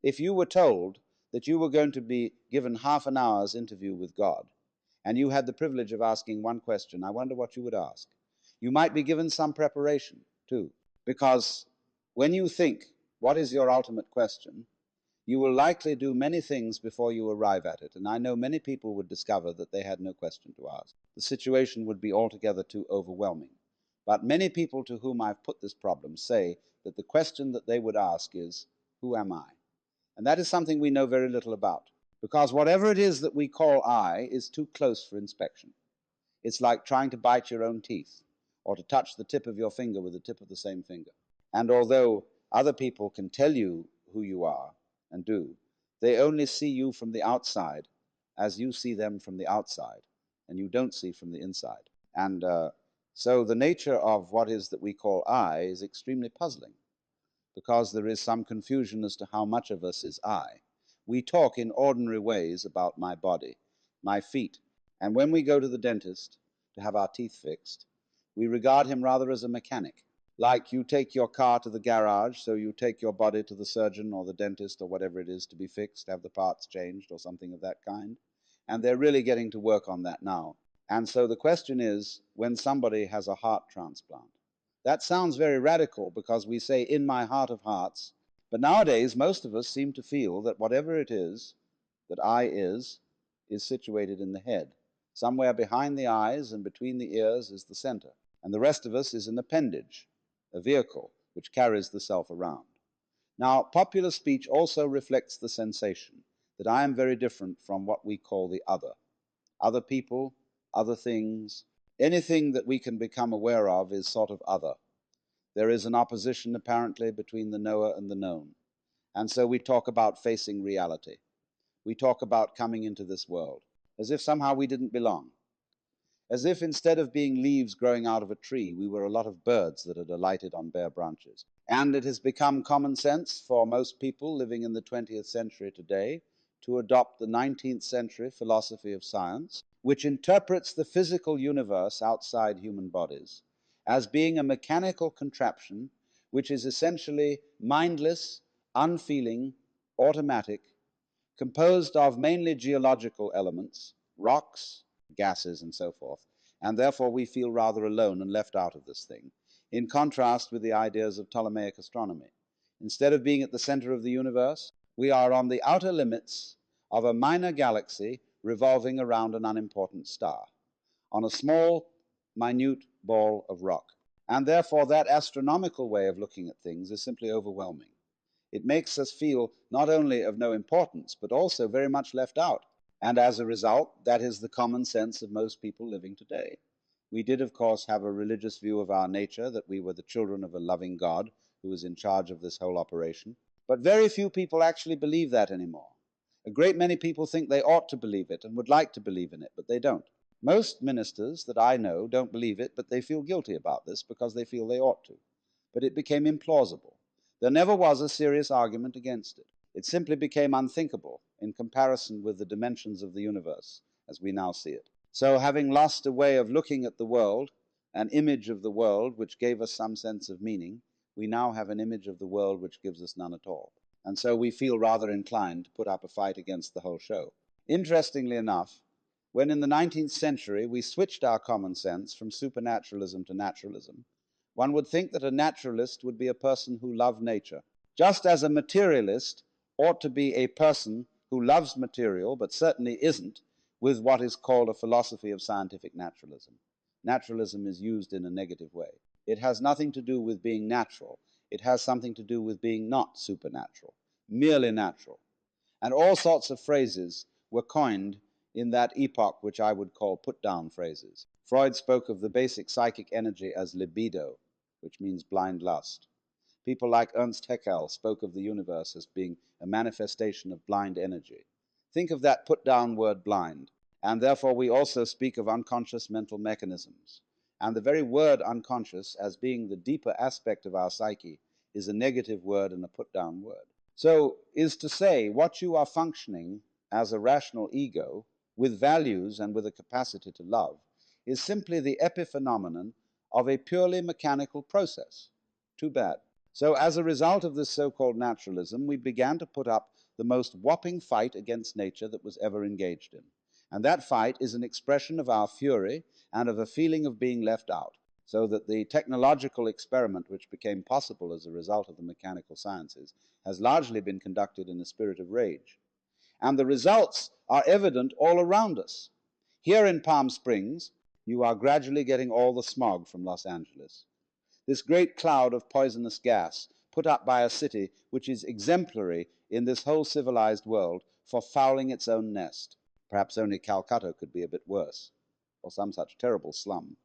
If you were told that you were going to be given half an hour's interview with God, and you had the privilege of asking one question, I wonder what you would ask. You might be given some preparation, too, because when you think, what is your ultimate question, you will likely do many things before you arrive at it, and I know many people would discover that they had no question to ask. The situation would be altogether too overwhelming. But many people to whom I've put this problem say that the question that they would ask is, who am I? And that is something we know very little about, because whatever it is that we call I is too close for inspection. It's like trying to bite your own teeth, or to touch the tip of your finger with the tip of the same finger. And although other people can tell you who you are, and do, they only see you from the outside as you see them from the outside, and you don't see from the inside. And so the nature of what is that we call I is extremely puzzling, because there is some confusion as to how much of us is I. We talk in ordinary ways about my body, my feet, and when we go to the dentist to have our teeth fixed, we regard him rather as a mechanic. Like you take your car to the garage, so you take your body to the surgeon or the dentist or whatever it is to be fixed, have the parts changed or something of that kind. And they're really getting to work on that now. And so the question is, when somebody has a heart transplant, that sounds very radical because we say, in my heart of hearts. But nowadays, most of us seem to feel that whatever it is that I is situated in the head. Somewhere behind the eyes and between the ears is the center. And the rest of us is an appendage, a vehicle which carries the self around. Now, popular speech also reflects the sensation that I am very different from what we call the other. Other people, other things, anything that we can become aware of is sort of other. There is an opposition, apparently, between the knower and the known. And so we talk about facing reality. We talk about coming into this world, as if somehow we didn't belong. As if instead of being leaves growing out of a tree, we were a lot of birds that had alighted on bare branches. And it has become common sense for most people living in the 20th century today to adopt the 19th century philosophy of science, which interprets the physical universe outside human bodies as being a mechanical contraption which is essentially mindless, unfeeling, automatic, composed of mainly geological elements, rocks, gases, and so forth, and therefore we feel rather alone and left out of this thing, in contrast with the ideas of Ptolemaic astronomy. Instead of being at the center of the universe, we are on the outer limits of a minor galaxy revolving around an unimportant star, on a small, minute ball of rock. And therefore that astronomical way of looking at things is simply overwhelming. It makes us feel not only of no importance, but also very much left out. And as a result, that is the common sense of most people living today. We did, of course, have a religious view of our nature, that we were the children of a loving God who was in charge of this whole operation. But very few people actually believe that anymore. A great many people think they ought to believe it and would like to believe in it, but they don't. Most ministers that I know don't believe it, but they feel guilty about this because they feel they ought to. But it became implausible. There never was a serious argument against it. It simply became unthinkable in comparison with the dimensions of the universe as we now see it. So having lost a way of looking at the world, an image of the world which gave us some sense of meaning, we now have an image of the world which gives us none at all. And so we feel rather inclined to put up a fight against the whole show. Interestingly enough, when in the 19th century we switched our common sense from supernaturalism to naturalism, one would think that a naturalist would be a person who loved nature, just as a materialist ought to be a person who loves material, but certainly isn't, with what is called a philosophy of scientific naturalism. Naturalism is used in a negative way. It has nothing to do with being natural. It has something to do with being not supernatural, merely natural. And all sorts of phrases were coined in that epoch which I would call put-down phrases. Freud spoke of the basic psychic energy as libido, which means blind lust. People like Ernst Haeckel spoke of the universe as being a manifestation of blind energy. Think of that put-down word blind, and therefore we also speak of unconscious mental mechanisms. And the very word unconscious, as being the deeper aspect of our psyche, is a negative word and a put-down word. So is to say what you are functioning as a rational ego, with values and with a capacity to love, is simply the epiphenomenon of a purely mechanical process. Too bad. So as a result of this so-called naturalism, we began to put up the most whopping fight against nature that was ever engaged in. And that fight is an expression of our fury and of a feeling of being left out. So that the technological experiment which became possible as a result of the mechanical sciences has largely been conducted in a spirit of rage. And the results are evident all around us. Here in Palm Springs, you are gradually getting all the smog from Los Angeles. This great cloud of poisonous gas put up by a city which is exemplary in this whole civilized world for fouling its own nest. Perhaps only Calcutta could be a bit worse, or some such terrible slum.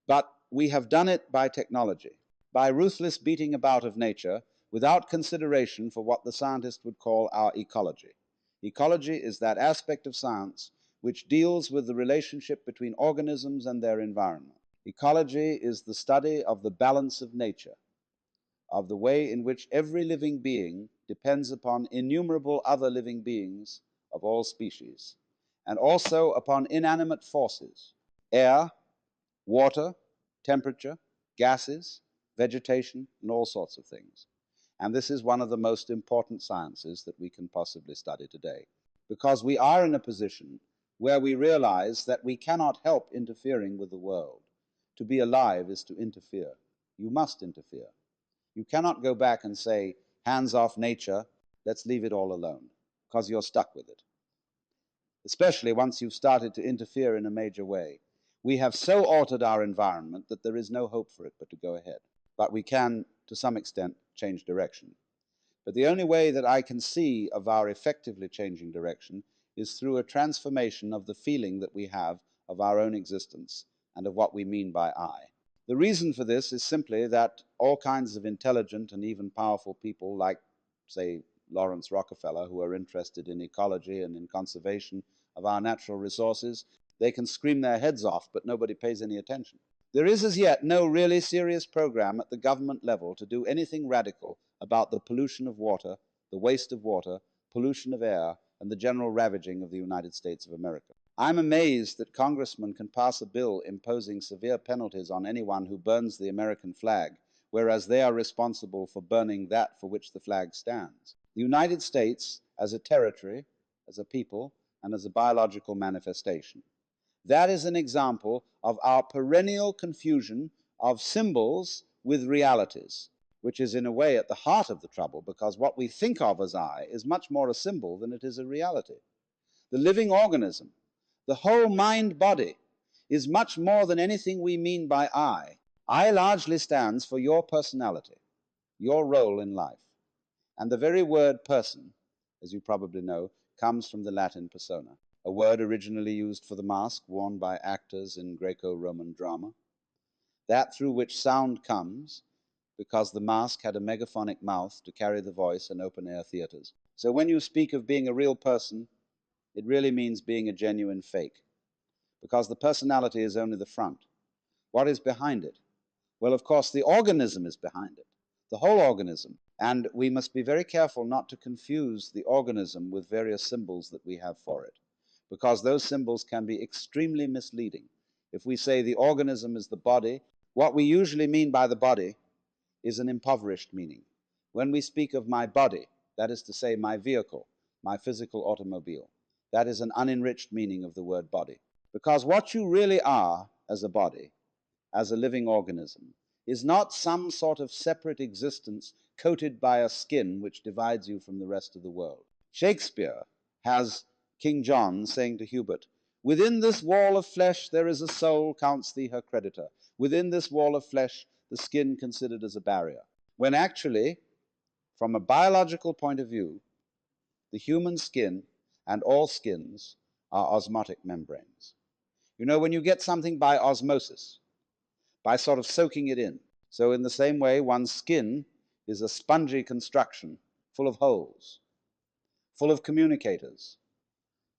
But we have done it by technology, by ruthless beating about of nature without consideration for what the scientist would call our ecology. Ecology is that aspect of science which deals with the relationship between organisms and their environment. Ecology is the study of the balance of nature, of the way in which every living being depends upon innumerable other living beings of all species, and also upon inanimate forces, air, water, temperature, gases, vegetation, and all sorts of things. And this is one of the most important sciences that we can possibly study today, because we are in a position where we realize that we cannot help interfering with the world. To be alive is to interfere. You must interfere. You cannot go back and say, hands off nature, let's leave it all alone, because you're stuck with it. Especially once you've started to interfere in a major way. We have so altered our environment that there is no hope for it but to go ahead. But we can, to some extent, change direction. But the only way that I can see of our effectively changing direction is through a transformation of the feeling that we have of our own existence and of what we mean by I. The reason for this is simply that all kinds of intelligent and even powerful people, like, say, Lawrence Rockefeller, who are interested in ecology and in conservation of our natural resources, they can scream their heads off, but nobody pays any attention. There is as yet no really serious program at the government level to do anything radical about the pollution of water, the waste of water, pollution of air, and the general ravaging of the United States of America. I'm amazed that congressmen can pass a bill imposing severe penalties on anyone who burns the American flag, whereas they are responsible for burning that for which the flag stands. The United States, as a territory, as a people, and as a biological manifestation. That is an example of our perennial confusion of symbols with realities, which is in a way at the heart of the trouble, because what we think of as I is much more a symbol than it is a reality. The living organism, the whole mind-body, is much more than anything we mean by I. I largely stands for your personality, your role in life. And the very word person, as you probably know, comes from the Latin persona, a word originally used for the mask worn by actors in Greco-Roman drama, that through which sound comes, because the mask had a megaphonic mouth to carry the voice in open-air theaters. So when you speak of being a real person, it really means being a genuine fake, because the personality is only the front. What is behind it? Well, of course, the organism is behind it, the whole organism. And we must be very careful not to confuse the organism with various symbols that we have for it, because those symbols can be extremely misleading. If we say the organism is the body, what we usually mean by the body is an impoverished meaning. When we speak of my body, that is to say my vehicle, my physical automobile, that is an unenriched meaning of the word body. Because what you really are as a body, as a living organism, is not some sort of separate existence coated by a skin which divides you from the rest of the world. Shakespeare has King John saying to Hubert, "Within this wall of flesh there is a soul, counts thee her creditor. Within this wall of flesh, the skin considered as a barrier." When actually, from a biological point of view, the human skin and all skins are osmotic membranes. You know, when you get something by osmosis, by sort of soaking it in, so in the same way, one's skin is a spongy construction full of holes, full of communicators,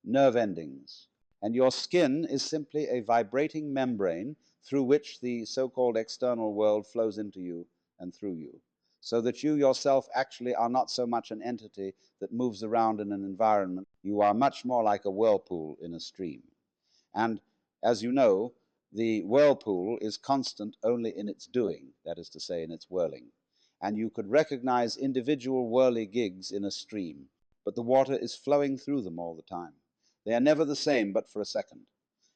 nerve endings. And your skin is simply a vibrating membrane through which the so-called external world flows into you and through you, so that you yourself actually are not so much an entity that moves around in an environment. You are much more like a whirlpool in a stream. And as you know, the whirlpool is constant only in its doing, that is to say, in its whirling. and you could recognize individual whirligigs in a stream, but the water is flowing through them all the time. They are never the same but for a second.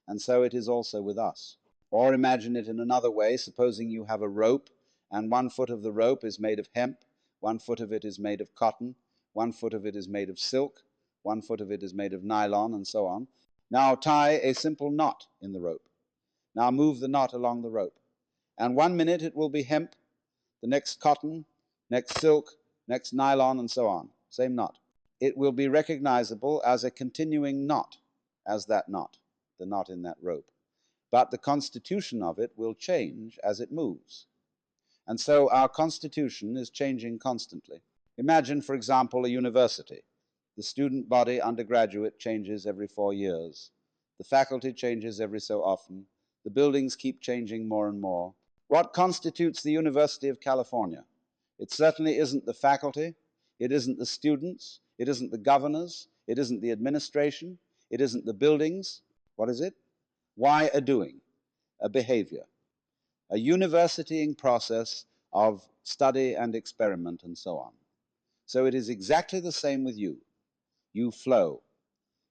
And so it is also with us. Or imagine it in another way. Supposing you have a rope, and 1 foot of the rope is made of hemp, 1 foot of it is made of cotton, 1 foot of it is made of silk, 1 foot of it is made of nylon, and so on. Now tie a simple knot in the rope. Now move the knot along the rope. And 1 minute it will be hemp, the next cotton, next silk, next nylon, and so on. Same knot. It will be recognizable as a continuing knot, as that knot, the knot in that rope. But the constitution of it will change as it moves. And so our constitution is changing constantly. Imagine, for example, a university. The student body, undergraduate, changes every 4 years. The faculty changes every so often. The buildings keep changing more and more. What constitutes the University of California? It certainly isn't the faculty. It isn't the students. It isn't the governors. It isn't the administration. It isn't the buildings. What is it? Why a doing, a behavior, a universitying process of study and experiment and so on. So it is exactly the same with you. You flow.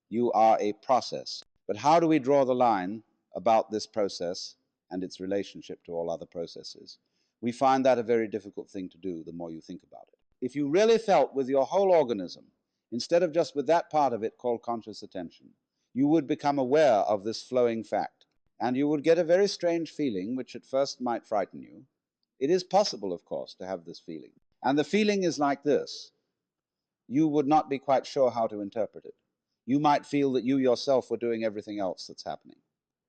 You are a process. But how do we draw the line about this process and its relationship to all other processes? We find that a very difficult thing to do the more you think about it. If you really felt with your whole organism, instead of just with that part of it called conscious attention, you would become aware of this flowing fact, and you would get a very strange feeling, which at first might frighten you. It is possible, of course, to have this feeling. And the feeling is like this. You would not be quite sure how to interpret it. You might feel that you yourself were doing everything else that's happening.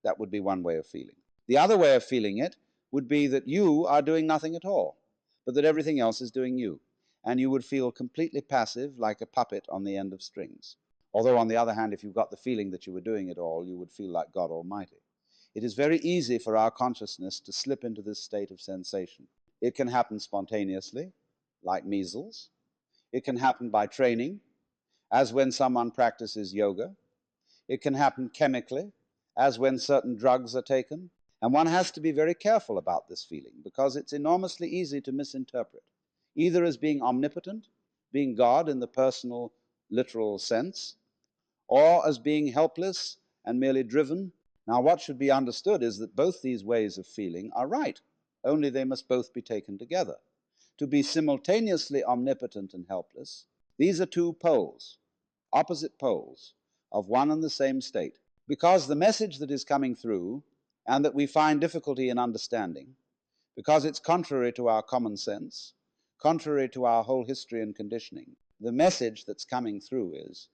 That would be one way of feeling. The other way of feeling it would be that you are doing nothing at all, but that everything else is doing you. And you would feel completely passive, like a puppet on the end of strings. Although, on the other hand, if you got the feeling that you were doing it all, you would feel like God Almighty. It is very easy for our consciousness to slip into this state of sensation. It can happen spontaneously, like measles. It can happen by training, as when someone practices yoga. It can happen chemically, as when certain drugs are taken. And one has to be very careful about this feeling, because it's enormously easy to misinterpret, either as being omnipotent, being God in the personal, literal sense, or as being helpless and merely driven. Now, what should be understood is that both these ways of feeling are right, only they must both be taken together. To be simultaneously omnipotent and helpless, these are two poles, opposite poles, of one and the same state. Because the message that is coming through, and that we find difficulty in understanding, because it's contrary to our common sense, contrary to our whole history and conditioning, the message that's coming through is,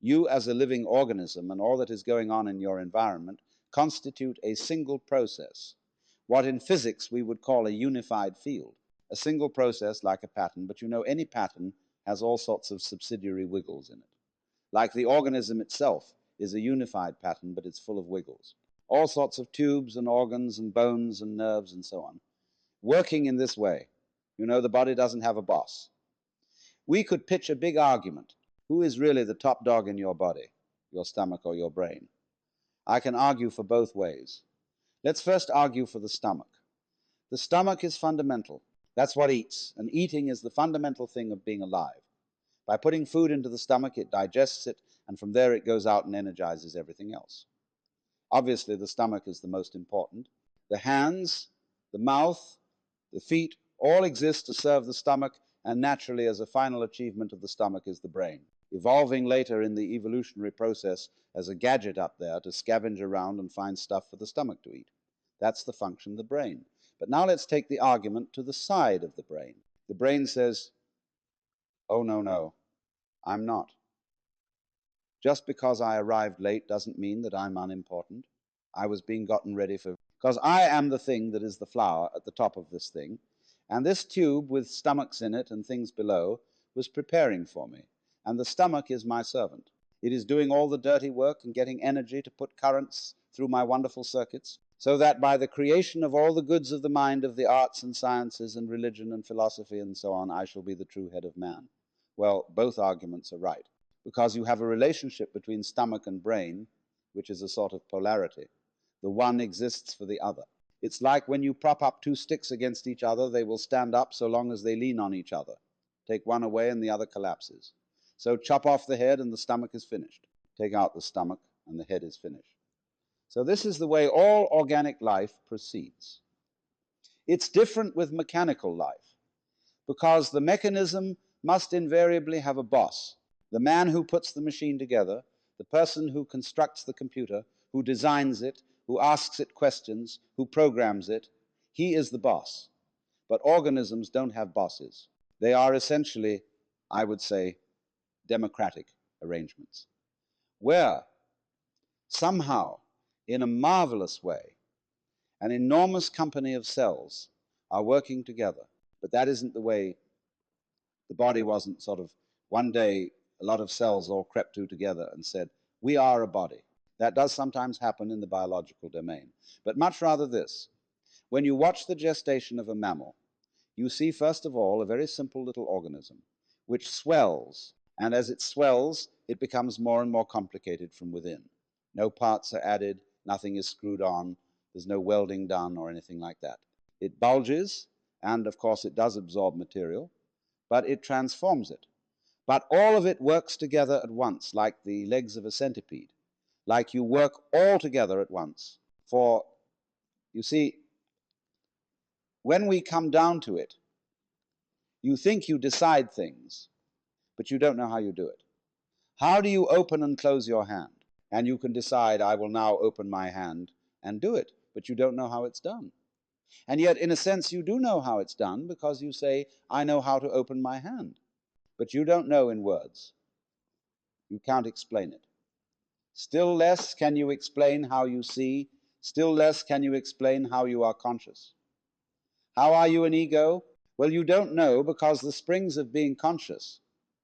you as a living organism and all that is going on in your environment constitute a single process, what in physics we would call a unified field. A single process like a pattern, but you know any pattern has all sorts of subsidiary wiggles in it. Like the organism itself is a unified pattern, but it's full of wiggles. All sorts of tubes and organs and bones and nerves and so on, working in this way. You know, the body doesn't have a boss. We could pitch a big argument. Who is really the top dog in your body, your stomach or your brain? I can argue for both ways. Let's first argue for the stomach. The stomach is fundamental. That's what eats, and eating is the fundamental thing of being alive. By putting food into the stomach, it digests it, and from there it goes out and energizes everything else. Obviously, the stomach is the most important. The hands, the mouth, the feet, all exist to serve the stomach, and naturally, as a final achievement of the stomach, is the brain, evolving later in the evolutionary process as a gadget up there to scavenge around and find stuff for the stomach to eat. That's the function of the brain. But now let's take the argument to the side of the brain. The brain says, oh, no, I'm not. Just because I arrived late doesn't mean that I'm unimportant. I was being gotten ready for, because I am the thing that is the flower at the top of this thing, and this tube with stomachs in it and things below was preparing for me, and the stomach is my servant. It is doing all the dirty work and getting energy to put currents through my wonderful circuits, so that by the creation of all the goods of the mind, of the arts and sciences and religion and philosophy and so on, I shall be the true head of man. Well, both arguments are right, because you have a relationship between stomach and brain, which is a sort of polarity. The one exists for the other. It's like when you prop up two sticks against each other, they will stand up so long as they lean on each other. Take one away and the other collapses. So chop off the head and the stomach is finished. Take out the stomach and the head is finished. So this is the way all organic life proceeds. It's different with mechanical life, because the mechanism must invariably have a boss. The man who puts the machine together, the person who constructs the computer, who designs it, who asks it questions, who programs it, he is the boss. But organisms don't have bosses. They are essentially, I would say, democratic arrangements, where somehow, in a marvelous way, an enormous company of cells are working together. But that isn't the way. The body wasn't sort of one day a lot of cells all crept together and said, we are a body. That does sometimes happen in the biological domain. But much rather this. When you watch the gestation of a mammal, you see first of all a very simple little organism which swells, and as it swells, it becomes more and more complicated from within. No parts are added, nothing is screwed on, there's no welding done or anything like that. It bulges, and of course it does absorb material, but it transforms it. But all of it works together at once, like the legs of a centipede, like you work all together at once. For, you see, when we come down to it, you think you decide things, but you don't know how you do it. How do you open and close your hand? And you can decide, I will now open my hand and do it, but you don't know how it's done. And yet, in a sense, you do know how it's done, because you say, I know how to open my hand. But you don't know in words. You can't explain it. Still less can you explain how you see. Still less can you explain how you are conscious. How are you an ego? Well, you don't know, because the springs of being conscious,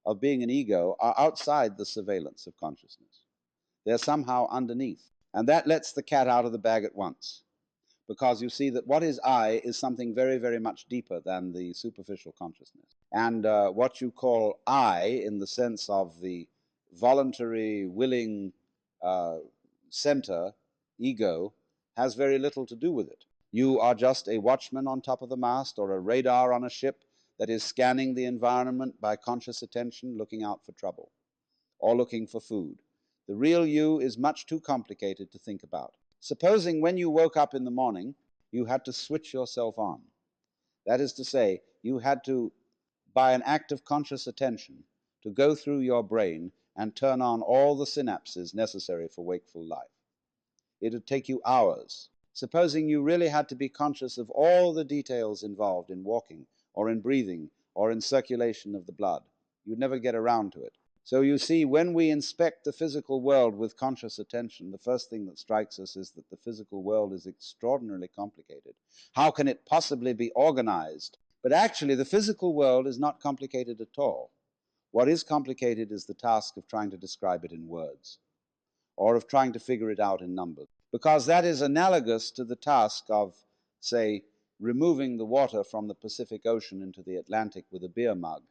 of being an ego, are outside the surveillance of consciousness. They're somehow underneath. And that lets the cat out of the bag at once. Because you see that what is I is something very, very much deeper than the superficial consciousness. And what you call I, in the sense of the voluntary, willing center, ego, has very little to do with it. You are just a watchman on top of the mast, or a radar on a ship that is scanning the environment by conscious attention, looking out for trouble, or looking for food. The real you is much too complicated to think about. Supposing when you woke up in the morning, you had to switch yourself on. That is to say, you had to, by an act of conscious attention, to go through your brain and turn on all the synapses necessary for wakeful life. It would take you hours. Supposing you really had to be conscious of all the details involved in walking, or in breathing, or in circulation of the blood, you'd never get around to it. So you see, when we inspect the physical world with conscious attention, the first thing that strikes us is that the physical world is extraordinarily complicated. How can it possibly be organized? But actually, the physical world is not complicated at all. What is complicated is the task of trying to describe it in words, or of trying to figure it out in numbers, because that is analogous to the task of, say, removing the water from the Pacific Ocean into the Atlantic with a beer mug.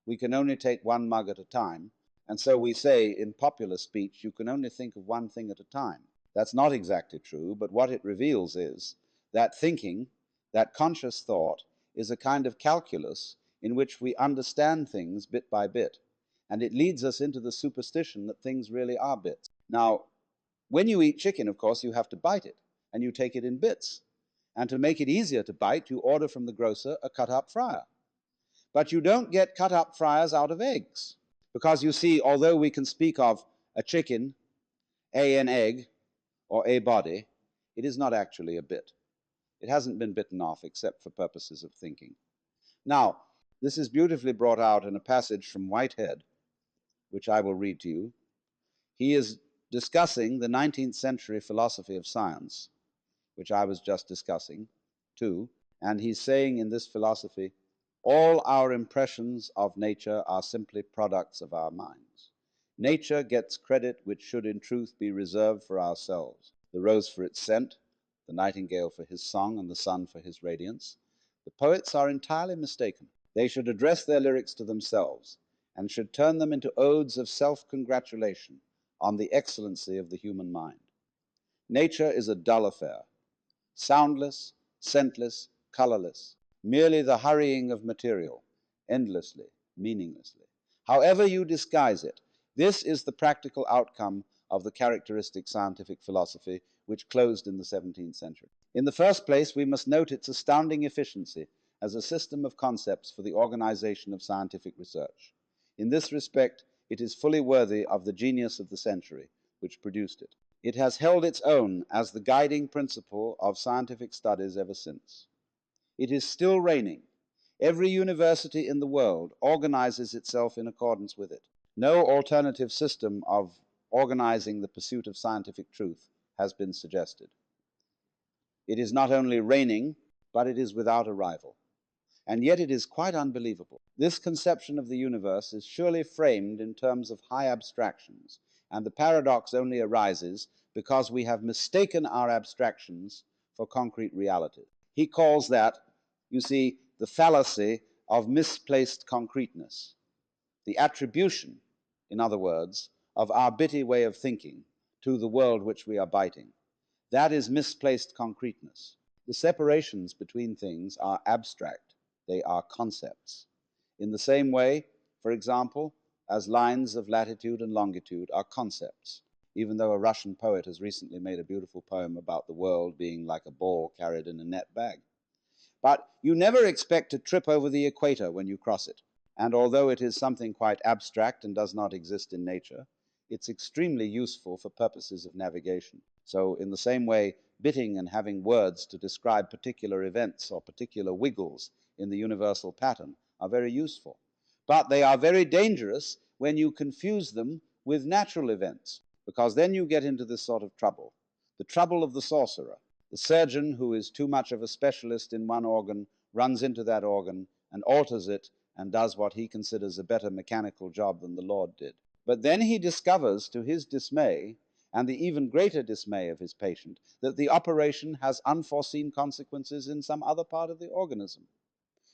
We can only take one mug at a time, and so we say in popular speech, you can only think of one thing at a time. That's not exactly true, but what it reveals is that thinking, that conscious thought, is a kind of calculus in which we understand things bit by bit, and it leads us into the superstition that things really are bits. Now, when you eat chicken, of course, you have to bite it, and you take it in bits. And to make it easier to bite, you order from the grocer a cut-up fryer. But you don't get cut-up fryers out of eggs. Because you see, although we can speak of a chicken, an egg, or a body, it is not actually a bit. It hasn't been bitten off except for purposes of thinking. Now, this is beautifully brought out in a passage from Whitehead, which I will read to you. He is discussing the 19th century philosophy of science, which I was just discussing too, and he's saying in this philosophy, all our impressions of nature are simply products of our minds. Nature gets credit which should in truth be reserved for ourselves. The rose for its scent, the nightingale for his song, and the sun for his radiance. The poets are entirely mistaken. They should address their lyrics to themselves, and should turn them into odes of self-congratulation on the excellency of the human mind. Nature is a dull affair. soundless, scentless, colorless, merely the hurrying of material, endlessly, meaninglessly. However you disguise it, this is the practical outcome of the characteristic scientific philosophy which closed in the 17th century. In the first place, we must note its astounding efficiency as a system of concepts for the organization of scientific research. In this respect, it is fully worthy of the genius of the century which produced it. It has held its own as the guiding principle of scientific studies ever since. It is still reigning. Every university in the world organizes itself in accordance with it. No alternative system of organizing the pursuit of scientific truth has been suggested. It is not only reigning, but it is without a rival. And yet it is quite unbelievable. This conception of the universe is surely framed in terms of high abstractions, and the paradox only arises because we have mistaken our abstractions for concrete reality. He calls that, you see, the fallacy of misplaced concreteness, the attribution, in other words, of our bitty way of thinking to the world which we are biting. That is misplaced concreteness. The separations between things are abstract. They are concepts. In the same way, for example, as lines of latitude and longitude are concepts, even though a Russian poet has recently made a beautiful poem about the world being like a ball carried in a net bag. But you never expect to trip over the equator when you cross it. And although it is something quite abstract and does not exist in nature, it's extremely useful for purposes of navigation. So in the same way, bitting and having words to describe particular events or particular wiggles in the universal pattern are very useful. But they are very dangerous when you confuse them with natural events, because then you get into this sort of trouble. The trouble of the sorcerer. The surgeon who is too much of a specialist in one organ runs into that organ and alters it and does what he considers a better mechanical job than the Lord did. But then he discovers, to his dismay, and the even greater dismay of his patient, that the operation has unforeseen consequences in some other part of the organism,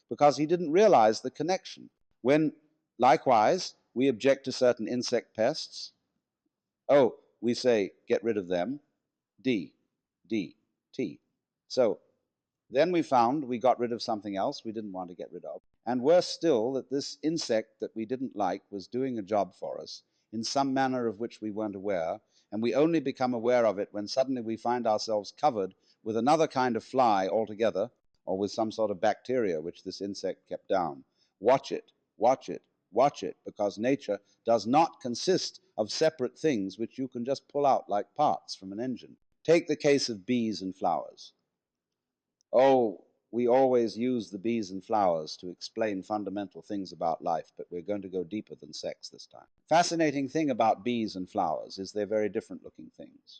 because he didn't realize the connection. When, likewise, we object to certain insect pests, we say, get rid of them, D, T. So then we found we got rid of something else we didn't want to get rid of. And worse still, that this insect that we didn't like was doing a job for us in some manner of which we weren't aware, and we only become aware of it when suddenly we find ourselves covered with another kind of fly altogether, or with some sort of bacteria which this insect kept down. Watch it, watch it, watch it, because nature does not consist of separate things which you can just pull out like parts from an engine. Take the case of bees and flowers. We always use the bees and flowers to explain fundamental things about life, but we're going to go deeper than sex this time. Fascinating thing about bees and flowers is they're very different looking things.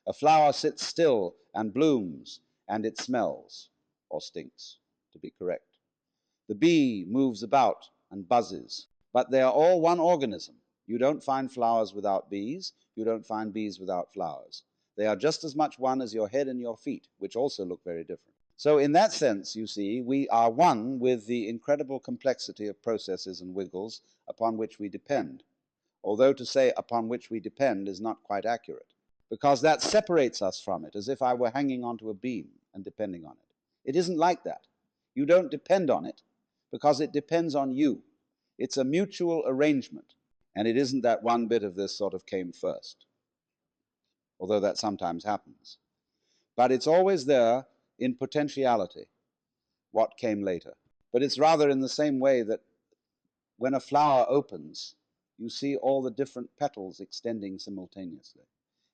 A flower sits still and blooms, and it smells, or stinks, to be correct. The bee moves about and buzzes, but they are all one organism. You don't find flowers without bees. You don't find bees without flowers. They are just as much one as your head and your feet, which also look very different. So in that sense, you see, we are one with the incredible complexity of processes and wiggles upon which we depend, although to say upon which we depend is not quite accurate, because that separates us from it, as if I were hanging onto a beam and depending on it. It isn't like that. You don't depend on it, because it depends on you. It's a mutual arrangement, and it isn't that one bit of this sort of came first, although that sometimes happens. But it's always there in potentiality, what came later. But it's rather in the same way that when a flower opens, you see all the different petals extending simultaneously,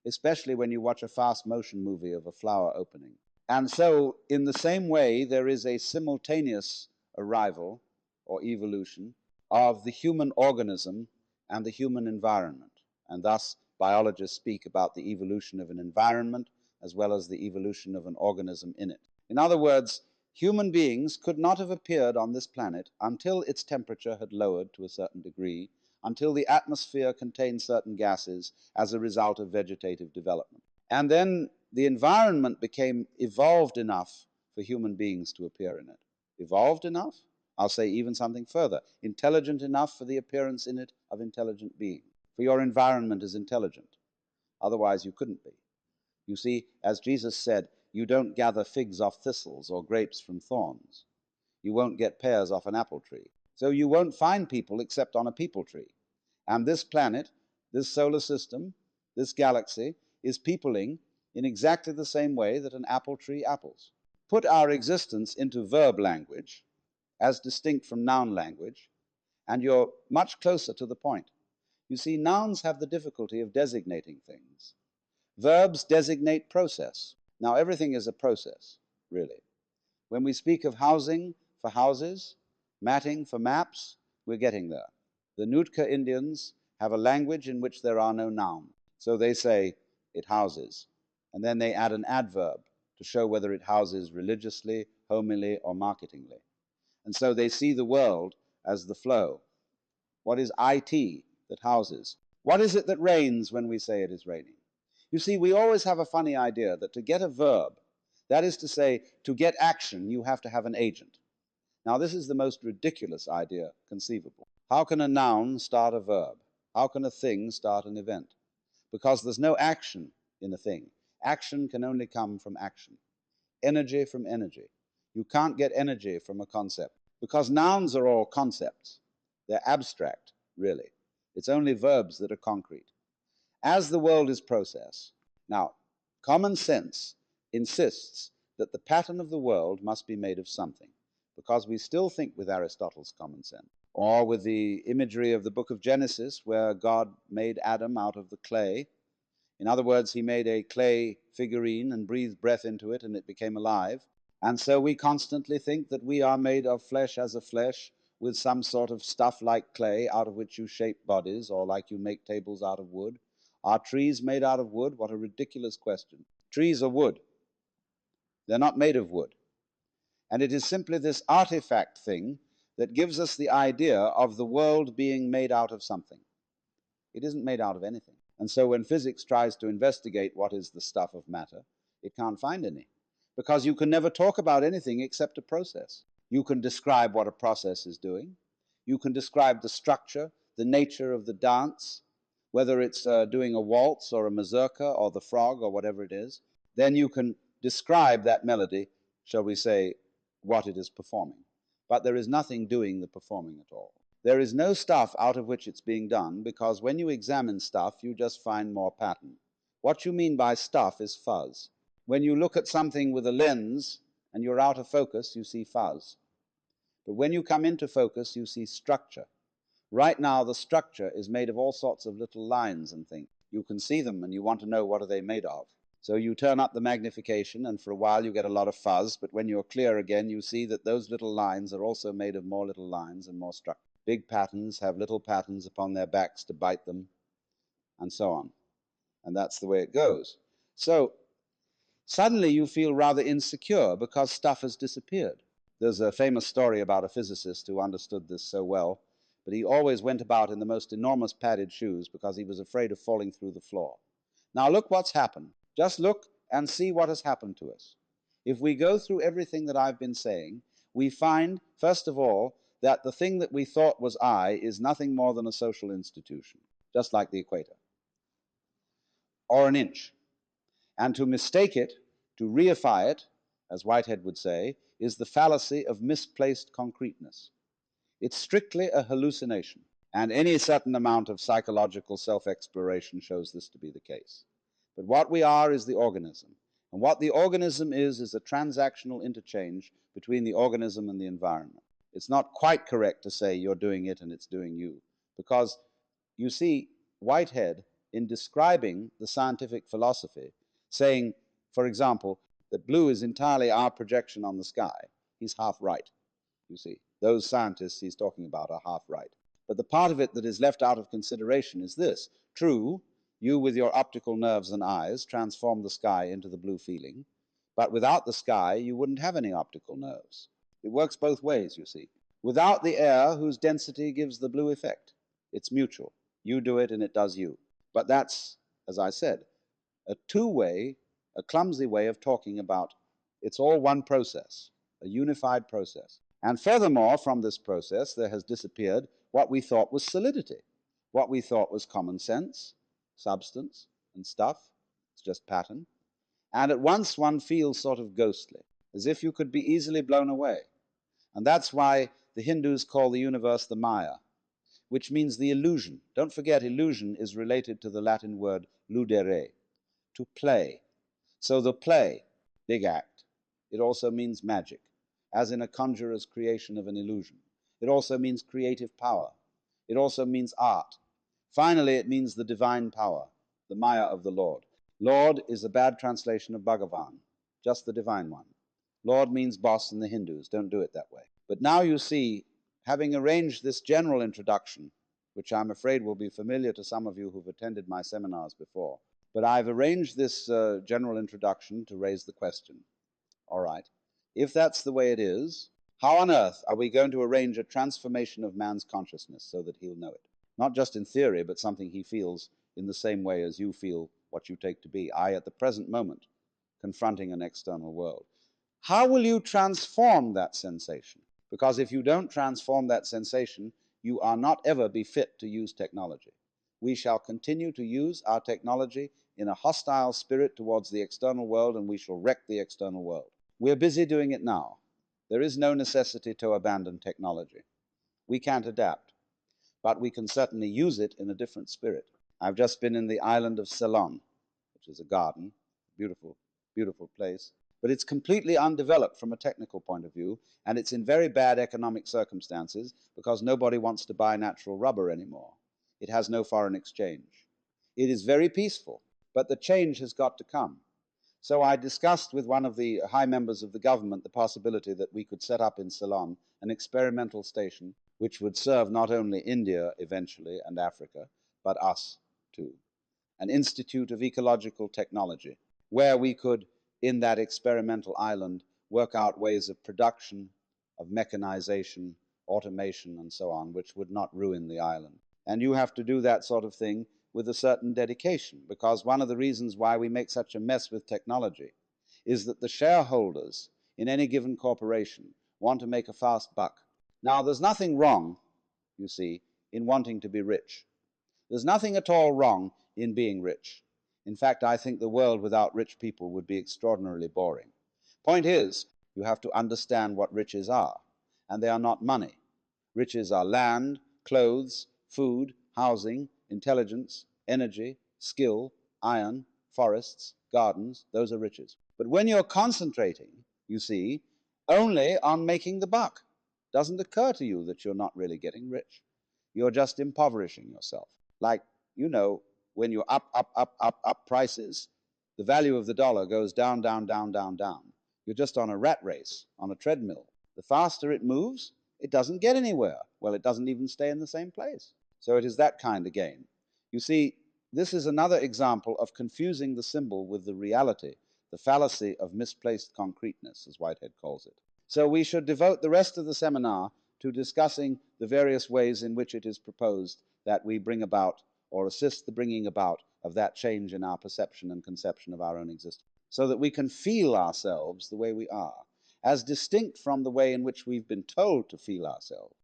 especially when you watch a fast motion movie of a flower opening. And so, in the same way, there is a simultaneous arrival or evolution of the human organism and the human environment. And thus, biologists speak about the evolution of an environment as well as the evolution of an organism in it. In other words, human beings could not have appeared on this planet until its temperature had lowered to a certain degree, until the atmosphere contained certain gases as a result of vegetative development. And then the environment became evolved enough for human beings to appear in it. Evolved enough? I'll say even something further. Intelligent enough for the appearance in it of intelligent being. For your environment is intelligent. Otherwise you couldn't be. You see, as Jesus said, you don't gather figs off thistles or grapes from thorns. You won't get pears off an apple tree. So you won't find people except on a people tree. And this planet, this solar system, this galaxy is peopling in exactly the same way that an apple tree apples. Put our existence into verb language, as distinct from noun language, and you're much closer to the point. You see, nouns have the difficulty of designating things. Verbs designate process. Now, everything is a process, really. When we speak of housing for houses, matting for maps, we're getting there. The Nootka Indians have a language in which there are no nouns. So they say, it houses. And then they add an adverb to show whether it houses religiously, homily, or marketingly. And so they see the world as the flow. What is IT that houses? What is it that rains when we say it is raining? You see, we always have a funny idea that to get a verb, that is to say, to get action, you have to have an agent. Now, this is the most ridiculous idea conceivable. How can a noun start a verb? How can a thing start an event? Because there's no action in a thing. Action can only come from action. Energy from energy. You can't get energy from a concept, because nouns are all concepts. They're abstract, really. It's only verbs that are concrete. As the world is process. Now, common sense insists that the pattern of the world must be made of something, because we still think with Aristotle's common sense, or with the imagery of the book of Genesis, where God made Adam out of the clay. In other words, he made a clay figurine and breathed breath into it, and it became alive. And so we constantly think that we are made of flesh as a flesh, with some sort of stuff like clay, out of which you shape bodies, or like you make tables out of wood. Are trees made out of wood? What a ridiculous question. Trees are wood. They're not made of wood. And it is simply this artifact thing that gives us the idea of the world being made out of something. It isn't made out of anything. And so when physics tries to investigate what is the stuff of matter, it can't find any. Because you can never talk about anything except a process. You can describe what a process is doing. You can describe the structure, the nature of the dance, whether it's doing a waltz or a mazurka or the frog or whatever it is. Then you can describe that melody, shall we say, what it is performing. But there is nothing doing the performing at all. There is no stuff out of which it's being done, because when you examine stuff, you just find more pattern. What you mean by stuff is fuzz. When you look at something with a lens and you're out of focus, you see fuzz. But when you come into focus, you see structure. Right now, the structure is made of all sorts of little lines and things. You can see them and you want to know what are they made of. So you turn up the magnification, and for a while you get a lot of fuzz, but when you're clear again, you see that those little lines are also made of more little lines and more structure. Big patterns have little patterns upon their backs to bite them, and so on. And that's the way it goes. So suddenly you feel rather insecure because stuff has disappeared. There's a famous story about a physicist who understood this so well, but he always went about in the most enormous padded shoes because he was afraid of falling through the floor. Now look what's happened. Just look and see what has happened to us. If we go through everything that I've been saying, we find, first of all, that the thing that we thought was I is nothing more than a social institution, just like the equator, or an inch. And to mistake it, to reify it, as Whitehead would say, is the fallacy of misplaced concreteness. It's strictly a hallucination, and any certain amount of psychological self-exploration shows this to be the case. But what we are is the organism, and what the organism is a transactional interchange between the organism and the environment. It's not quite correct to say you're doing it and it's doing you, because you see, Whitehead, in describing the scientific philosophy, saying, for example, that blue is entirely our projection on the sky, he's half right, you see. Those scientists he's talking about are half right. But the part of it that is left out of consideration is this. True, you with your optical nerves and eyes transform the sky into the blue feeling, but without the sky you wouldn't have any optical nerves. It works both ways, you see. Without the air whose density gives the blue effect, it's mutual. You do it and it does you. But that's, as I said, a two-way, a clumsy way of talking about it's all one process, a unified process. And furthermore, from this process, there has disappeared what we thought was solidity, what we thought was common sense, substance, and stuff. It's just pattern. And at once one feels sort of ghostly, as if you could be easily blown away. And that's why the Hindus call the universe the Maya, which means the illusion. Don't forget, illusion is related to the Latin word ludere, to play. So the play, big act, it also means magic, as in a conjurer's creation of an illusion. It also means creative power. It also means art. Finally, it means the divine power, the Maya of the Lord. Lord is a bad translation of Bhagavan, just the divine one. Lord means boss in the Hindus. Don't do it that way. But now you see, having arranged this general introduction, which I'm afraid will be familiar to some of you who've attended my seminars before, but I've arranged this general introduction to raise the question. All right, if that's the way it is, how on earth are we going to arrange a transformation of man's consciousness so that he'll know it? Not just in theory, but something he feels in the same way as you feel what you take to be. I, at the present moment, confronting an external world. How will you transform that sensation? Because if you don't transform that sensation, you are not ever be fit to use technology. We shall continue to use our technology in a hostile spirit towards the external world, and we shall wreck the external world. We're busy doing it now. There is no necessity to abandon technology. We can't adapt, but we can certainly use it in a different spirit. I've just been in the island of Ceylon, which is a garden, beautiful, beautiful place, but it's completely undeveloped from a technical point of view, and it's in very bad economic circumstances because nobody wants to buy natural rubber anymore. It has no foreign exchange. It is very peaceful, but the change has got to come. So I discussed with one of the high members of the government the possibility that we could set up in Ceylon an experimental station which would serve not only India eventually and Africa, but us too. An institute of ecological technology, where we could, in that experimental island, work out ways of production, of mechanization, automation, and so on, which would not ruin the island. And you have to do that sort of thing with a certain dedication, because one of the reasons why we make such a mess with technology is that the shareholders in any given corporation want to make a fast buck. Now, there's nothing wrong, you see, in wanting to be rich. There's nothing at all wrong in being rich. In fact, I think the world without rich people would be extraordinarily boring. Point is, you have to understand what riches are, and they are not money. Riches are land, clothes, food, housing, intelligence, energy, skill, iron, forests, gardens. Those are riches. But when you're concentrating, you see, only on making the buck, it doesn't occur to you that you're not really getting rich. You're just impoverishing yourself. Like, you know, when you're up prices, the value of the dollar goes down, down, down, down, down. You're just on a rat race, on a treadmill. The faster it moves, it doesn't get anywhere. Well, it doesn't even stay in the same place. So it is that kind of game. You see, this is another example of confusing the symbol with the reality, the fallacy of misplaced concreteness, as Whitehead calls it. So we should devote the rest of the seminar to discussing the various ways in which it is proposed that we bring about or assist the bringing about of that change in our perception and conception of our own existence, so that we can feel ourselves the way we are, as distinct from the way in which we've been told to feel ourselves.